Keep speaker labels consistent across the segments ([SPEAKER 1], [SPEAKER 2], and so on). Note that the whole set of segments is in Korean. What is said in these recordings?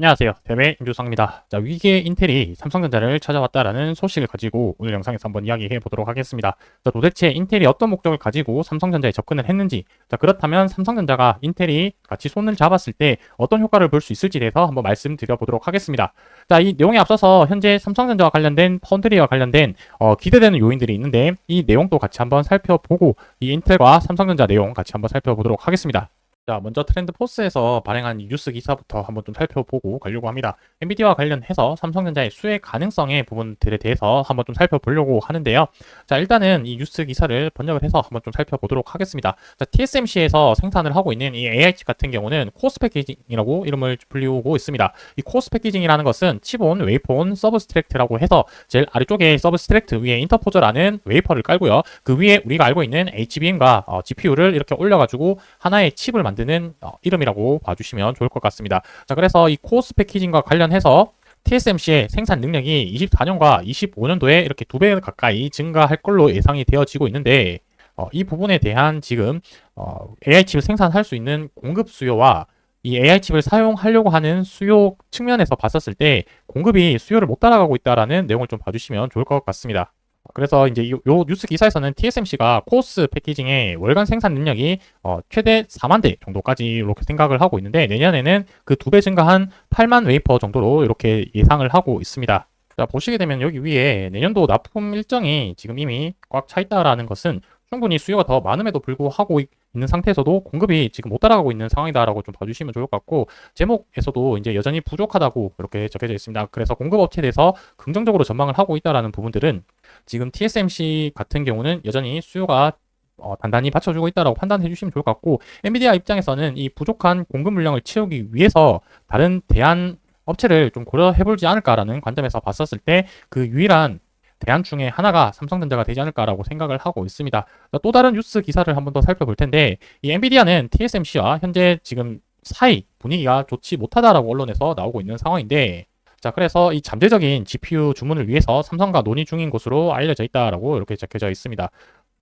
[SPEAKER 1] 안녕하세요. 대회 임주성입니다. 자, 위기의 인텔이 삼성전자를 찾아왔다라는 소식을 가지고 오늘 영상에서 한번 이야기해 보도록 하겠습니다. 자, 도대체 인텔이 어떤 목적을 가지고 삼성전자에 접근을 했는지, 자, 그렇다면 삼성전자가 인텔이 같이 손을 잡았을 때 어떤 효과를 볼 수 있을지에 대해서 한번 말씀드려 보도록 하겠습니다. 자, 이 내용에 앞서서 현재 삼성전자와 관련된 파운드리와 관련된 기대되는 요인들이 있는데 이 내용도 같이 한번 살펴보고 이 인텔과 삼성전자 내용 같이 한번 살펴보도록 하겠습니다. 자, 먼저 트렌드 포스에서 발행한 이 뉴스 기사부터 한번 좀 살펴보고 가려고 합니다. 엔비디아와 관련해서 삼성전자의 수혜 가능성의 부분들에 대해서 한번 좀 살펴보려고 하는데요. 자, 일단은 이 뉴스 기사를 번역을 해서 한번 좀 살펴보도록 하겠습니다. 자, TSMC에서 생산을 하고 있는 이 AI 칩 같은 경우는 코어스 패키징이라고 이름을 불리우고 있습니다. 이 코어스 패키징이라는 것은 칩온, 웨이퍼온, 서브스트랙트라고 해서 제일 아래쪽에 서브스트랙트 위에 인터포저라는 웨이퍼를 깔고요. 그 위에 우리가 알고 있는 HBM과 GPU를 이렇게 올려가지고 하나의 칩을 만드는 이름이라고 봐주시면 좋을 것 같습니다. 자, 그래서 이 코어스 패키징과 관련해서 TSMC의 생산 능력이 24년과 25년도에 이렇게 2배 가까이 증가할 걸로 예상이 되어지고 있는데 이 부분에 대한 지금 AI 칩을 생산할 수 있는 공급 수요와 이 AI 칩을 사용하려고 하는 수요 측면에서 봤었을 때 공급이 수요를 못 따라가고 있다라는 내용을 좀 봐주시면 좋을 것 같습니다. 그래서 이제 요 뉴스 기사에서는 TSMC가 코어스 패키징의 월간 생산 능력이 최대 4만 대 정도까지 이렇게 생각을 하고 있는데 내년에는 그 2배 증가한 8만 웨이퍼 정도로 이렇게 예상을 하고 있습니다. 자, 보시게 되면 여기 위에 내년도 납품 일정이 지금 이미 꽉 차 있다라는 것은 충분히 수요가 더 많음에도 불구하고 있는 상태에서도 공급이 지금 못 따라가고 있는 상황이다라고 좀 봐주시면 좋을 것 같고 제목에서도 이제 여전히 부족하다고 이렇게 적혀져 있습니다. 그래서 공급 업체에 대해서 긍정적으로 전망을 하고 있다라는 부분들은 지금 TSMC 같은 경우는 여전히 수요가 단단히 받쳐주고 있다라고 판단해 주시면 좋을 것 같고 엔비디아 입장에서는 이 부족한 공급 물량을 채우기 위해서 다른 대안 업체를 좀 고려해 보지 않을까라는 관점에서 봤었을 때 그 유일한 대안 중에 하나가 삼성전자가 되지 않을까라고 생각을 하고 있습니다. 또 다른 뉴스 기사를 한번 더 살펴볼 텐데 이 엔비디아는 TSMC와 현재 지금 사이 분위기가 좋지 못하다라고 언론에서 나오고 있는 상황인데 자, 그래서 이 잠재적인 GPU 주문을 위해서 삼성과 논의 중인 것으로 알려져 있다라고 이렇게 적혀져 있습니다.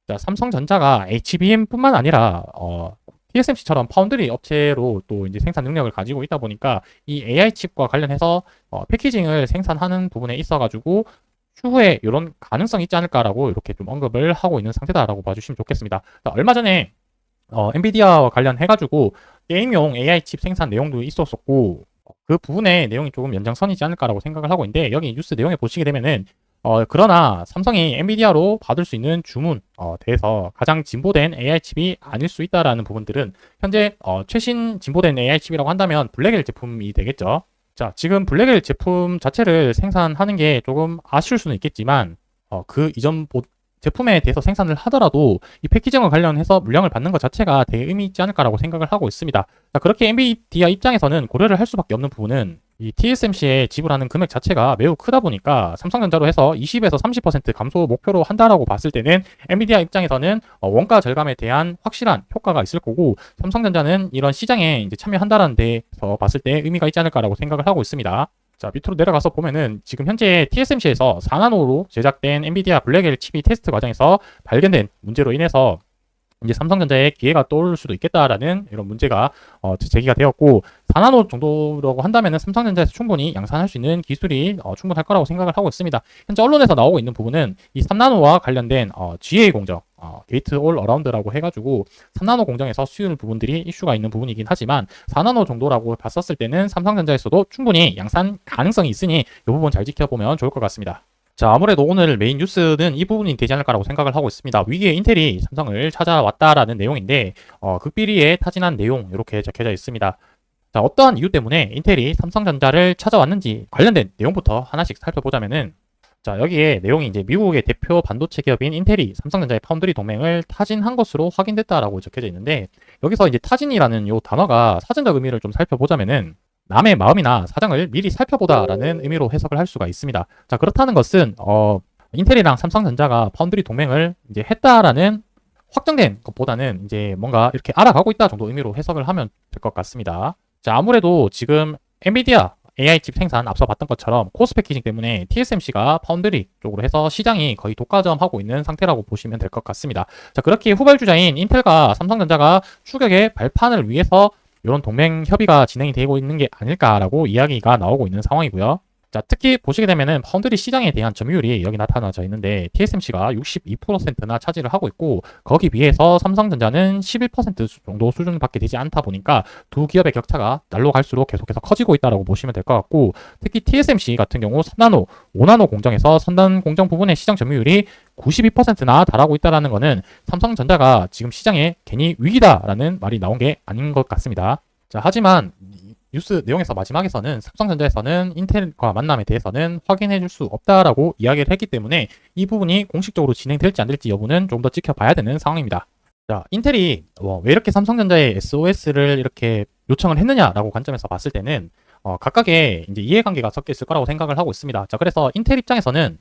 [SPEAKER 1] 자, 삼성전자가 HBM뿐만 아니라 TSMC처럼 파운드리 업체로 또 이제 생산 능력을 가지고 있다 보니까 이 AI 칩과 관련해서 패키징을 생산하는 부분에 있어가지고 추후에 이런 가능성이 있지 않을까라고 이렇게 좀 언급을 하고 있는 상태다라고 봐주시면 좋겠습니다. 자, 얼마 전에 엔비디아와 관련해가지고 게임용 AI 칩 생산 내용도 있었었고 그 부분의 내용이 조금 연장선이지 않을까라고 생각을 하고 있는데 여기 뉴스 내용에 보시게 되면은 그러나 삼성이 엔비디아로 받을 수 있는 주문 대해서 가장 진보된 AI 칩이 아닐 수 있다라는 부분들은 현재 최신 진보된 AI 칩이라고 한다면 블랙엘 제품이 되겠죠. 자, 지금 블랙엘 제품 자체를 생산하는 게 조금 아쉬울 수는 있겠지만 그 이전 제품에 대해서 생산을 하더라도 이 패키징과 관련해서 물량을 받는 것 자체가 되게 의미 있지 않을까라고 생각을 하고 있습니다. 자, 그렇게 엔비디아 입장에서는 고려를 할 수밖에 없는 부분은 이 TSMC에 지불하는 금액 자체가 매우 크다 보니까 삼성전자로 해서 20에서 30% 감소 목표로 한다라고 봤을 때는 엔비디아 입장에서는 원가 절감에 대한 확실한 효과가 있을 거고 삼성전자는 이런 시장에 이제 참여한다라는 데서 봤을 때 의미가 있지 않을까라고 생각을 하고 있습니다. 자, 밑으로 내려가서 보면은 지금 현재 TSMC에서 4나노로 제작된 엔비디아 블랙엘 칩이 테스트 과정에서 발견된 문제로 인해서 이제 삼성전자에 기회가 떠올 수도 있겠다라는 이런 문제가 제기가 되었고 4나노 정도라고 한다면은 삼성전자에서 충분히 양산할 수 있는 기술이 충분할 거라고 생각을 하고 있습니다. 현재 언론에서 나오고 있는 부분은 이 3나노와 관련된 GA 공정 게이트 올 어라운드라고 해가지고 3나노 공정에서 수율 부분들이 이슈가 있는 부분이긴 하지만 4나노 정도라고 봤었을 때는 삼성전자에서도 충분히 양산 가능성이 있으니 이 부분 잘 지켜보면 좋을 것 같습니다. 자, 아무래도 오늘 메인 뉴스는 이 부분이 되지 않을까라고 생각을 하고 있습니다. 위기의 인텔이 삼성을 찾아왔다라는 내용인데 극비리에 타진한 내용 이렇게 적혀져 있습니다. 자, 어떠한 이유 때문에 인텔이 삼성전자를 찾아왔는지 관련된 내용부터 하나씩 살펴보자면은 자, 여기에 내용이 이제 미국의 대표 반도체 기업인 인텔이 삼성전자의 파운드리 동맹을 타진한 것으로 확인됐다라고 적혀져 있는데 여기서 이제 타진이라는 요 단어가 사전적 의미를 좀 살펴보자면은 남의 마음이나 사정을 미리 살펴보다라는 의미로 해석을 할 수가 있습니다. 자, 그렇다는 것은 인텔이랑 삼성전자가 파운드리 동맹을 이제 했다라는 확정된 것보다는 이제 뭔가 이렇게 알아가고 있다 정도 의미로 해석을 하면 될 것 같습니다. 자, 아무래도 지금 엔비디아 AI 칩 생산 앞서 봤던 것처럼 코스트 패키징 때문에 TSMC가 파운드리 쪽으로 해서 시장이 거의 독과점하고 있는 상태라고 보시면 될 것 같습니다. 자, 그렇게 후발주자인 인텔과 삼성전자가 추격의 발판을 위해서 이런 동맹 협의가 진행이 되고 있는 게 아닐까라고 이야기가 나오고 있는 상황이고요. 자, 특히 보시게 되면은 파운드리 시장에 대한 점유율이 여기 나타나져 있는데 TSMC가 62%나 차지를 하고 있고 거기 비해서 삼성전자는 11% 정도 수준밖에 되지 않다 보니까 두 기업의 격차가 날로 갈수록 계속해서 커지고 있다라고 보시면 될 것 같고 특히 TSMC 같은 경우 3나노, 5나노 공정에서 선단 공정 부분의 시장 점유율이 92%나 달하고 있다라는 거는 삼성전자가 지금 시장에 괜히 위기다라는 말이 나온 게 아닌 것 같습니다. 자, 하지만 뉴스 내용에서 마지막에서는 삼성전자에서는 인텔과 만남에 대해서는 확인해 줄 수 없다라고 이야기를 했기 때문에 이 부분이 공식적으로 진행될지 안 될지 여부는 좀 더 지켜봐야 되는 상황입니다. 자, 인텔이 왜 이렇게 삼성전자에 SOS를 이렇게 요청을 했느냐라고 관점에서 봤을 때는 각각의 이제 이해관계가 섞여 있을 거라고 생각을 하고 있습니다. 자, 그래서 인텔 입장에서는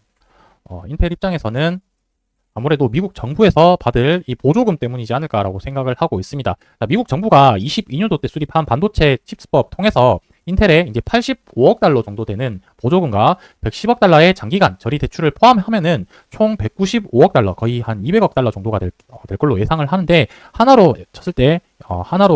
[SPEAKER 1] 아무래도 미국 정부에서 받을 이 보조금 때문이지 않을까라고 생각을 하고 있습니다. 미국 정부가 22년도 때 수립한 반도체 칩스법 통해서 인텔에 이제 85억 달러 정도 되는 보조금과 110억 달러의 장기간 저리 대출을 포함하면은 총 195억 달러, 거의 한 200억 달러 정도가 될 걸로 예상을 하는데 하나로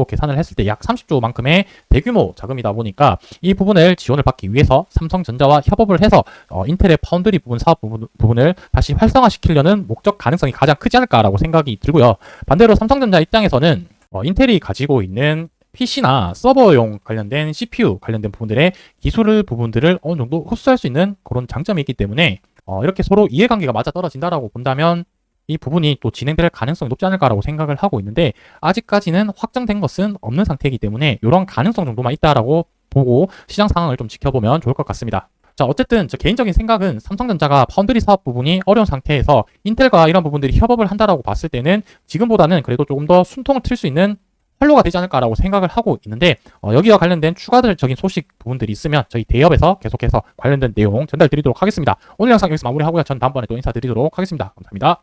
[SPEAKER 1] 계산을 했을 때 약 30조만큼의 대규모 자금이다 보니까 이 부분을 지원을 받기 위해서 삼성전자와 협업을 해서 인텔의 파운드리 부분 사업 부분을 다시 활성화시키려는 목적 가능성이 가장 크지 않을까라고 생각이 들고요. 반대로 삼성전자 입장에서는 인텔이 가지고 있는 PC나 서버용 관련된 CPU 관련된 부분들을 어느 정도 흡수할 수 있는 그런 장점이 있기 때문에 이렇게 서로 이해관계가 맞아 떨어진다라고 본다면 이 부분이 또 진행될 가능성이 높지 않을까라고 생각을 하고 있는데 아직까지는 확정된 것은 없는 상태이기 때문에 이런 가능성 정도만 있다라고 보고 시장 상황을 좀 지켜보면 좋을 것 같습니다. 자, 어쨌든 저 개인적인 생각은 삼성전자가 파운드리 사업 부분이 어려운 상태에서 인텔과 이런 부분들이 협업을 한다라고 봤을 때는 지금보다는 그래도 조금 더 순통을 틀 수 있는 활로가 되지 않을까라고 생각을 하고 있는데 여기와 관련된 추가적인 소식 부분들이 있으면 저희 대협에서 계속해서 관련된 내용 전달드리도록 하겠습니다. 오늘 영상 여기서 마무리하고요. 전 다음번에 또 인사드리도록 하겠습니다. 감사합니다.